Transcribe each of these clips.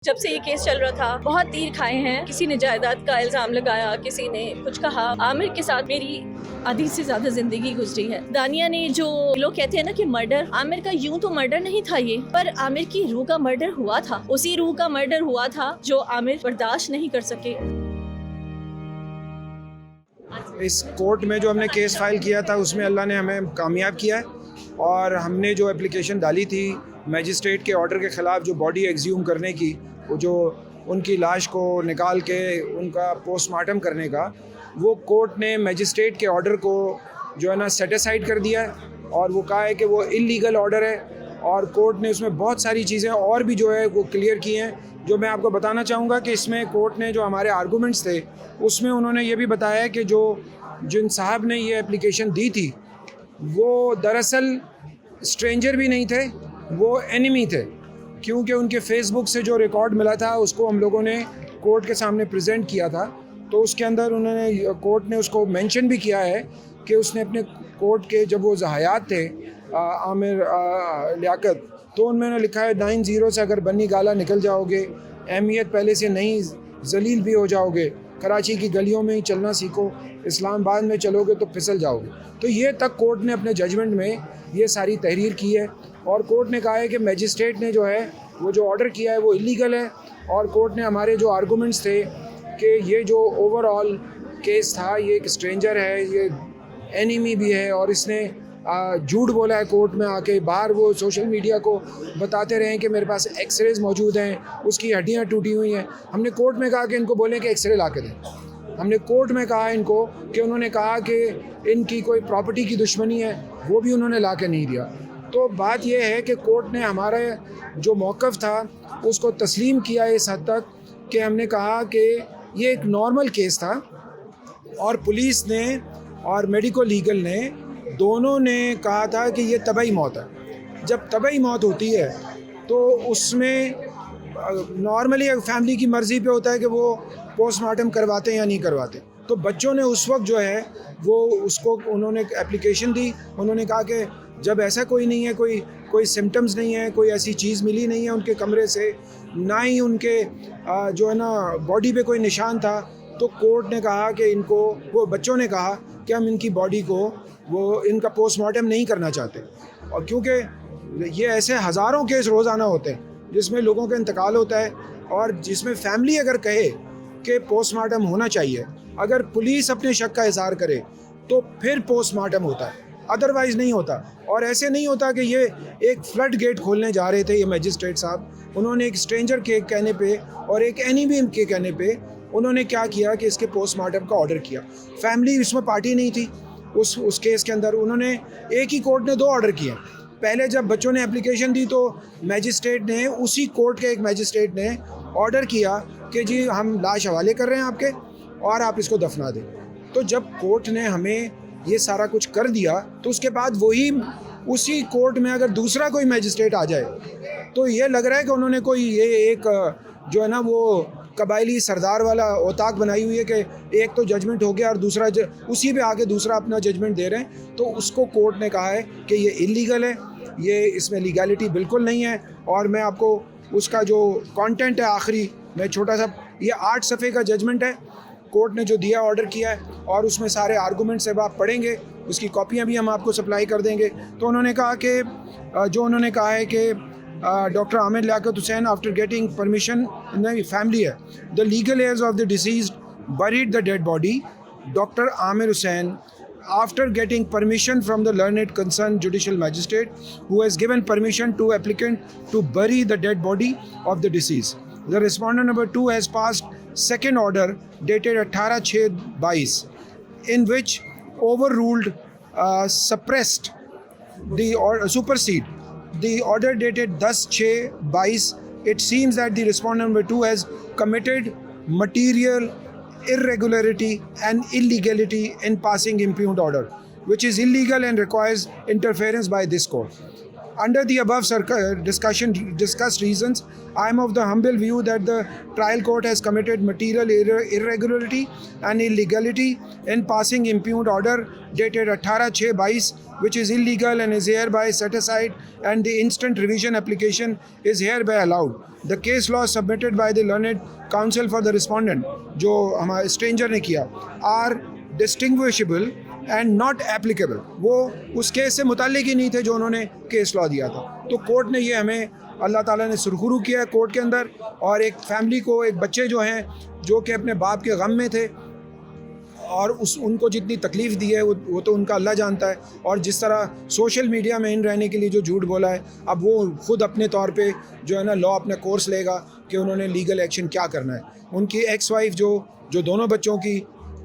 जब से ये केस चल रहा था बहुत तीर खाए हैं। किसी ने जायदाद का इल्जाम लगाया, किसी ने कुछ कहा। आमिर के साथ मेरी आधी से ज्यादा जिंदगी गुजरी है। दानिया ने जो लोग कहते हैं ना कि मर्डर, आमिर का यूं तो मर्डर नहीं था ये, पर आमिर की रूह का मर्डर हुआ था। उसी रूह का मर्डर हुआ था जो आमिर बर्दाश्त नहीं कर सके। इस कोर्ट में जो हमने केस फाइल किया था उसमें अल्लाह ने हमें कामयाब किया है और हमने जो एप्लीकेशन डाली थी मैजिस्ट्रेट के ऑर्डर के ख़िलाफ़ जो बॉडी एक्सह्यूम करने की, वो जो उनकी लाश को निकाल के उनका पोस्टमार्टम करने का, वो कोर्ट ने मैजिस्ट्रेट के ऑर्डर को जो है ना सेट असाइड कर दिया है और वो कहा है कि वो इल्लीगल ऑर्डर है। और कोर्ट ने उसमें बहुत सारी चीज़ें और भी जो है वो क्लियर की हैं, जो मैं आपको बताना चाहूँगा कि इसमें कोर्ट ने जो हमारे आर्गूमेंट्स थे उसमें उन्होंने ये भी बताया कि जिन साहब ने ये एप्लीकेशन दी थी वो दरअसल स्ट्रेंजर भी नहीं थे, वो एनिमी थे, क्योंकि उनके फेसबुक से जो रिकॉर्ड मिला था उसको हम लोगों ने कोर्ट के सामने प्रेजेंट किया था। तो उसके अंदर कोर्ट ने उसको मेंशन भी किया है कि उसने अपने कोर्ट के जब वो हयात थे आमिर लियाकत, तो उन्होंने लिखा है 9-0 से अगर बन्नी गाला निकल जाओगे, अहमियत पहले से नहीं, जलील भी हो जाओगे, कराची की गलियों में ही चलना सीखो, इस्लामाबाद में चलोगे तो फिसल जाओगे। तो ये तक कोर्ट ने अपने जजमेंट में ये सारी तहरीर की है और कोर्ट ने कहा है कि मैजिस्ट्रेट ने जो है वो जो ऑर्डर किया है वो इलीगल है। और कोर्ट ने हमारे जो आर्गूमेंट्स थे कि ये जो ओवरऑल केस था, ये एक स्ट्रेंजर है, ये एनिमी भी है और इसने झूठ बोला है कोर्ट में आके, बाहर वो सोशल मीडिया को बताते रहे कि मेरे पास एक्सरेज मौजूद हैं, उसकी हड्डियां टूटी हुई हैं। हमने कोर्ट में कहा कि इनको बोलें कि एक्सरे ला के दें। हमने कोर्ट में कहा इनको कि उन्होंने कहा कि इनकी कोई प्रॉपर्टी की दुश्मनी है, वो भी उन्होंने ला के नहीं दिया। तो बात यह है कि कोर्ट ने हमारा जो मौक़िफ़ था उसको तस्लीम किया इस हद तक कि हमने कहा कि ये एक नॉर्मल केस था और पुलिस ने और मेडिको लीगल ने दोनों ने कहा था कि ये तबई मौत है। जब तबई मौत होती है तो उसमें नॉर्मली फैमिली की मर्ज़ी पे होता है कि वो पोस्टमार्टम करवाते हैं या नहीं करवाते। तो बच्चों ने उस वक्त जो है वो उसको उन्होंने एप्लीकेशन दी, उन्होंने कहा कि जब ऐसा कोई नहीं है, कोई सिम्टम्स नहीं है, कोई ऐसी चीज़ मिली नहीं है उनके कमरे से, ना ही उनके जो है ना बॉडी पे कोई निशान था, तो कोर्ट ने कहा कि इनको, वो बच्चों ने कहा कि हम इनकी बॉडी को इनका पोस्टमार्टम नहीं करना चाहते। और क्योंकि ये ऐसे हज़ारों केस रोज़ाना होते हैं जिसमें लोगों का इंतकाल होता है और जिसमें फैमिली अगर कहे कि पोस्टमार्टम होना चाहिए, अगर पुलिस अपने शक का इज़हार करे तो फिर पोस्टमार्टम होता है, अदरवाइज़ नहीं होता। और ऐसे नहीं होता कि ये एक फ्लड गेट खोलने जा रहे थे ये मैजिस्ट्रेट साहब। उन्होंने एक स्ट्रेंजर के कहने पे और एक एनिमी के कहने पे उन्होंने क्या किया कि इसके पोस्टमार्टम का ऑर्डर किया। फैमिली इसमें पार्टी नहीं थी उस केस के अंदर। उन्होंने एक ही कोर्ट ने 2 ऑर्डर किए। पहले जब बच्चों ने एप्लीकेशन दी तो मैजिस्ट्रेट ने, उसी कोर्ट के एक मैजिस्ट्रेट ने ऑर्डर किया कि जी हम लाश हवाले कर रहे हैं आपके और आप इसको दफना दें। तो जब कोर्ट ने हमें ये सारा कुछ कर दिया तो उसके बाद उसी कोर्ट में अगर दूसरा कोई मैजिस्ट्रेट आ जाए तो ये लग रहा है कि उन्होंने कोई ये एक जो है ना वो कबायली सरदार वाला औताक बनाई हुई है कि एक तो जजमेंट हो गया और दूसरा उसी पे आके दूसरा अपना जजमेंट दे रहे हैं। तो उसको कोर्ट ने कहा है कि ये इलीगल है, ये इसमें लीगैलिटी बिल्कुल नहीं है। और मैं आपको उसका जो कंटेंट है आखिरी मैं छोटा सा, ये 8 सफ़े का जजमेंट है कोर्ट ने जो दिया, ऑर्डर किया है, और उसमें सारे आर्गूमेंट्स अब आप पढ़ेंगे, उसकी कॉपियाँ भी हम आपको सप्लाई कर देंगे। तो उन्होंने कहा कि जो उन्होंने कहा है कि Dr. Amir Liaquat Hussain, after getting permission, family है, the legal heirs of the deceased buried the dead body. Dr. Amir Hussain, after getting permission from the learned concerned judicial magistrate, who has given permission to applicant to bury the dead body of the deceased. The respondent number 2 has passed second order dated 18/6/22, in which overruled, suppressed the or supersede the order dated 10/6/22. It seems that the respondent number 2 has committed material irregularity and illegality in passing impugned order, which is illegal and requires interference by this court. Under the above discussed reasons, I am of the humble view that the trial court has committed material irregularity and illegality in passing impugned order dated 18/6/22, which is illegal and is hereby set aside, and the instant revision application is hereby allowed. The case law submitted by the learned counsel for the respondent, जो हमारे stranger ने किया, are distinguishable and not applicable. वो उस case से मुताल्लिक ही नहीं थे जो उन्होंने केस लॉ दिया था। तो कोर्ट ने ये हमें, अल्लाह ताला ने सुरखुरू किया है कोर्ट के अंदर, और एक फैमिली को, एक बच्चे जो हैं जो कि अपने बाप के गम में थे और उनको जितनी तकलीफ़ दी है वो तो उनका अल्लाह जानता है। और जिस तरह सोशल मीडिया में इन रहने के लिए जो झूठ बोला है, अब वो ख़ुद अपने तौर पे जो है ना लॉ अपना कोर्स लेगा कि उन्होंने लीगल एक्शन क्या करना है। उनकी एक्स वाइफ जो दोनों बच्चों की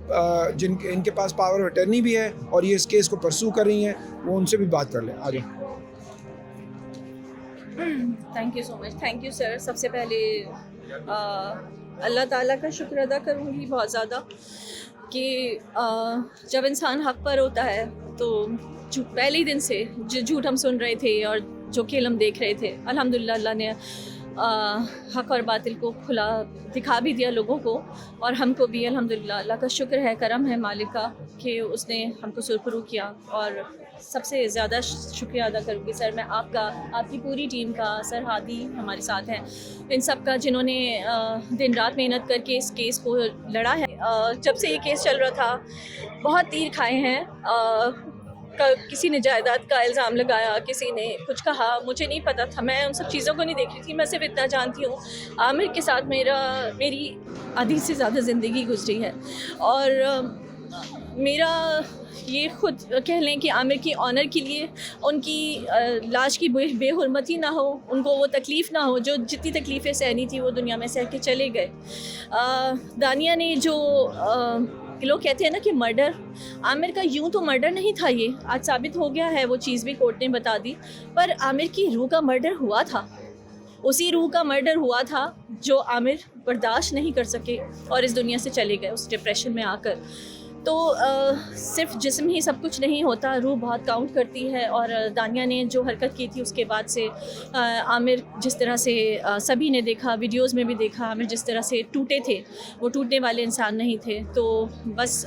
इनके पास पावर ऑफ अटर्नी भी है और ये इस केस को परसू कर रही हैं, वो उनसे भी बात कर लें आगे। Thank you so much. Thank you sir. सबसे पहले अल्लाह ताला का शुक्र अदा करूँगी बहुत ज़्यादा कि जब इंसान हक़ पर होता है तो पहले ही दिन से जो झूठ हम सुन रहे थे और जो खेल हम देख रहे थे, अल्हम्दुलिल्लाह अल्लाह ने हक़ और बातिल को खुला दिखा भी दिया लोगों को, और हमको भी अल्हम्दुलिल्लाह अल्लाह का शुक्र है, करम है मालिक का कि उसने हमको सुरखरू किया। और सबसे ज़्यादा शुक्रिया अदा करूँगी सर मैं आपका, आपकी पूरी टीम का, सर हादी हमारे साथ हैं, इन सब का जिन्होंने दिन रात मेहनत करके इस केस को लड़ा है। जब से ये केस चल रहा था बहुत तीर खाए हैं। किसी ने जायदाद का इल्ज़ाम लगाया, किसी ने कुछ कहा, मुझे नहीं पता था, मैं उन सब चीज़ों को नहीं देख रही थी। मैं सिर्फ इतना जानती हूँ आमिर के साथ मेरी आधी से ज़्यादा ज़िंदगी गुजरी है, और मेरा ये खुद कह लें कि आमिर की ऑनर के लिए उनकी लाश की बेहुरमती ना हो, उनको वो तकलीफ़ ना हो जो जितनी तकलीफ़ें सहनी थी वो दुनिया में सह के चले गए। दानिया ने जो लोग कहते हैं ना कि मर्डर, आमिर का यूं तो मर्डर नहीं था, ये आज साबित हो गया है, वो चीज़ भी कोर्ट ने बता दी, पर आमिर की रूह का मर्डर हुआ था, उसी रूह का मर्डर हुआ था जो आमिर बर्दाश्त नहीं कर सके और इस दुनिया से चले गए उस डिप्रेशन में आकर। तो सिर्फ जिस्म ही सब कुछ नहीं होता, रूह बहुत काउंट करती है। और दानिया ने जो हरकत की थी उसके बाद से आमिर जिस तरह से सभी ने देखा, वीडियोस में भी देखा, आमिर जिस तरह से टूटे थे वो टूटने वाले इंसान नहीं थे। तो बस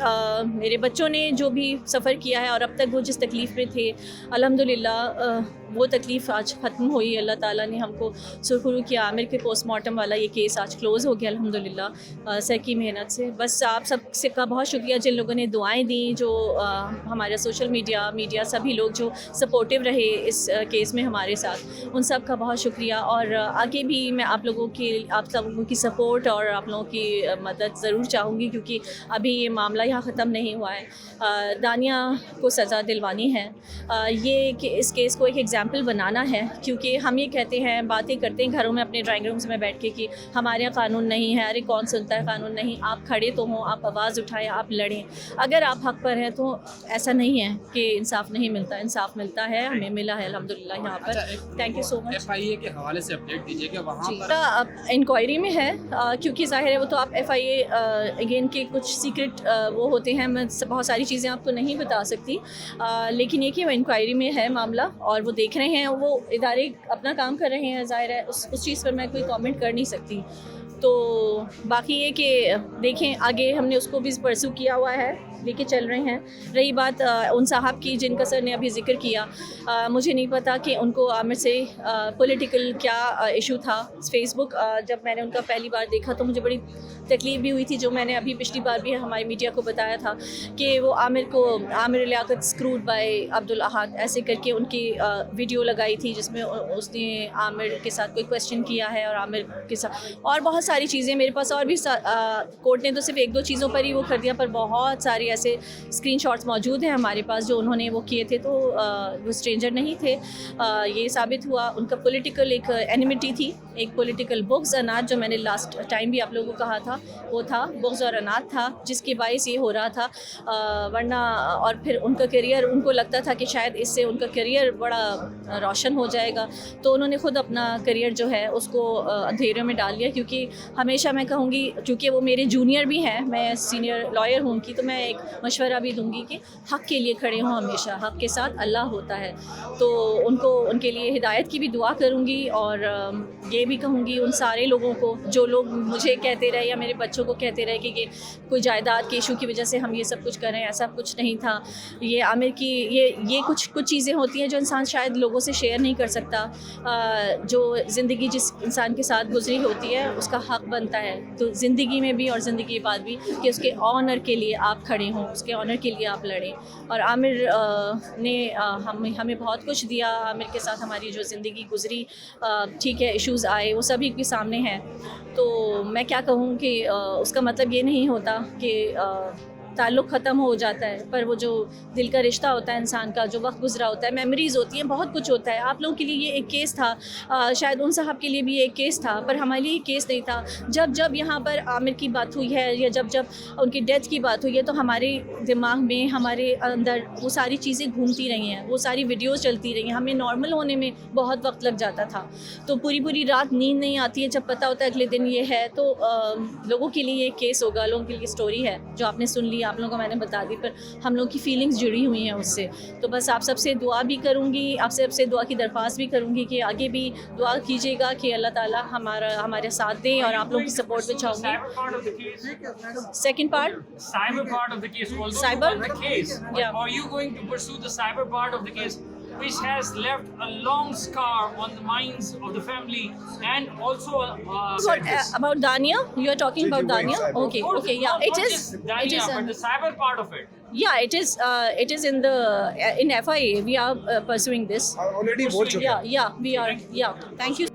मेरे बच्चों ने जो भी सफ़र किया है और अब तक वो जिस तकलीफ़ में थे, अल्हम्दुलिल्लाह वो तकलीफ़ आज ख़त्म हुई। अल्लाह ताला ने हमको सुरखरू किया। आमिर के पोस्टमार्टम वाला ये केस आज क्लोज़ हो गया अल्हम्दुलिल्लाह सर की मेहनत से। बस आप सब का बहुत शुक्रिया जिन लोगों ने दुआएं दी, जो हमारा सोशल मीडिया सभी लोग जो सपोर्टिव रहे इस केस में हमारे साथ, उन सब का बहुत शुक्रिया। और आगे भी मैं आप लोगों की सपोर्ट और आप लोगों की मदद ज़रूर चाहूँगी, क्योंकि अभी ये मामला यहाँ ख़त्म नहीं हुआ है। दानिया को सज़ा दिलवानी है, ये कि इस केस को एक एग्जाम्पल बनाना है, क्योंकि हम ये कहते हैं, बातें करते हैं घरों में अपने ड्राइंग रूम्स में बैठ के कि हमारे यहाँ कानून नहीं है, अरे कौन सुनता है कानून नहीं। आप खड़े तो हों, आप आवाज़ उठाएं, आप लड़ें। अगर आप हक़ पर हैं तो ऐसा नहीं है कि इंसाफ नहीं मिलता, इंसाफ मिलता है, हमें मिला है अल्हम्दुलिल्लाह यहाँ पर। Thank you so much. FIA के हवाले से अपडेट दीजिए कि वहाँ पर इंक्वायरी में है, क्योंकि ज़ाहिर है वो तो आप FIA अगेन के कुछ सीक्रेट वो होते हैं, मैं बहुत सारी चीज़ें आपको नहीं बता सकती, लेकिन ये कि वो इंक्वायरी में है मामला और वो देख रहे हैं, वो इदारे अपना काम कर रहे हैं। ज़ाहिर है उस चीज़ पर मैं कोई कमेंट कर नहीं सकती। तो बाकी ये कि देखें आगे, हमने उसको भी परसू किया हुआ है, लेके चल रहे हैं। रही बात उन साहब की जिनका सर ने अभी जिक्र किया, मुझे नहीं पता कि उनको आमिर से पॉलिटिकल क्या इशू था। फेसबुक जब मैंने उनका पहली बार देखा तो मुझे बड़ी तकलीफ़ भी हुई थी, जो मैंने अभी पिछली बार भी हमारी मीडिया को बताया था कि वो आमिर लियाकत स्क्रूड बाय अब्दुल अहद ऐसे करके उनकी वीडियो लगाई थी, जिसमें उसने आमिर के साथ कोई क्वेश्चन किया है और आमिर के साथ और बहुत सारी चीज़ें मेरे पास और भी कोर्ट ने तो सिर्फ 1-2 चीज़ों पर ही वो कर दिया, पर बहुत सारी ऐसे स्क्रीनशॉट्स मौजूद हैं हमारे पास जो उन्होंने वो किए थे। तो वो स्ट्रेंजर नहीं थे, ये साबित हुआ। उनका पॉलिटिकल एक एनिमिटी थी, एक पॉलिटिकल बुग्स अनाथ, जो मैंने लास्ट टाइम भी आप लोगों को कहा था, वो था बुग्स और अनाथ था, जिसकी बाइस ये हो रहा था। वरना और फिर उनका करियर, उनको लगता था कि शायद इससे उनका करियर बड़ा रोशन हो जाएगा, तो उन्होंने खुद अपना करियर जो है उसको अंधेरे में डाल लिया। क्योंकि हमेशा मैं कहूँगी, क्योंकि वो मेरे जूनियर भी हैं, मैं सीनियर लॉयर हूँ उनकी, तो मैं एक मशवरा भी दूँगी कि हक़ के लिए खड़े हों हमेशा, हक़ के साथ अल्लाह होता है। तो उनको, उनके लिए हिदायत की भी दुआ करूँगी, और ये भी कहूँगी उन सारे लोगों को जो लोग मुझे कहते रहे या मेरे बच्चों को कहते रहे कि ये कोई जायदाद के इशू की वजह से हम ये सब कुछ कर रहे हैं, ऐसा कुछ नहीं था। ये आमिर की ये कुछ चीज़ें होती हैं जो इंसान शायद लोगों से शेयर नहीं कर सकता। जो ज़िंदगी जिस इंसान के साथ गुजरी होती है उसका हक़ बनता है, तो ज़िंदगी में भी और ज़िंदगी के बाद भी, कि उसके ऑनर के लिए आप खड़े हों, उसके ऑनर के लिए आप लड़ें। और आमिर ने हमें बहुत कुछ दिया। आमिर के साथ हमारी जो ज़िंदगी गुजरी, ठीक है, इश्यूज़ आए, वो सभी के सामने हैं। तो मैं क्या कहूँ कि उसका मतलब ये नहीं होता कि ताल्लुक़ ख़त्म हो जाता है, पर वो जो दिल का रिश्ता होता है इंसान का, जो वक्त गुजरा होता है, मेमोरीज़ होती हैं, बहुत कुछ होता है। आप लोगों के लिए ये एक केस था, शायद उन साहब के लिए भी एक केस था, पर हमारे लिए केस नहीं था। जब यहाँ पर आमिर की बात हुई है, या जब उनकी डेथ की बात हुई है, तो हमारे दिमाग में, हमारे अंदर वो सारी चीज़ें घूमती रही हैं, वो सारी वीडियोज़ चलती रही हैं। हमें नॉर्मल होने में बहुत वक्त लग जाता था, तो पूरी रात नींद नहीं आती है जब पता होता है अगले दिन ये है। तो लोगों के लिए ये केस होगा, लोगों के लिए स्टोरी है जो आपने सुन ली, आप लोगों को मैंने बता दी, पर हम लोग की फीलिंग्स जुड़ी हुई हैं उससे। तो बस आप सबसे दुआ भी करूँगी, आप सबसे दुआ की दरख्वास्त भी करूँगी कि आगे भी दुआ कीजिएगा कि अल्लाह ताला हमारे साथ दे, और आप लोगों की सपोर्ट भी चाहूँगी। Second part, cyber part of the case, although Cyber? you won the case, but Yeah. are you going to pursue the cyber part of the case, which has left a long scar on the minds of the family, and also about Dania? You are talking about Dania? Okay, yeah, not it is. just Dania, but the cyber part of it. Yeah, it is in FIA. We are pursuing this. Already बोल चुके हैं। Yeah, we are. Yeah, thank you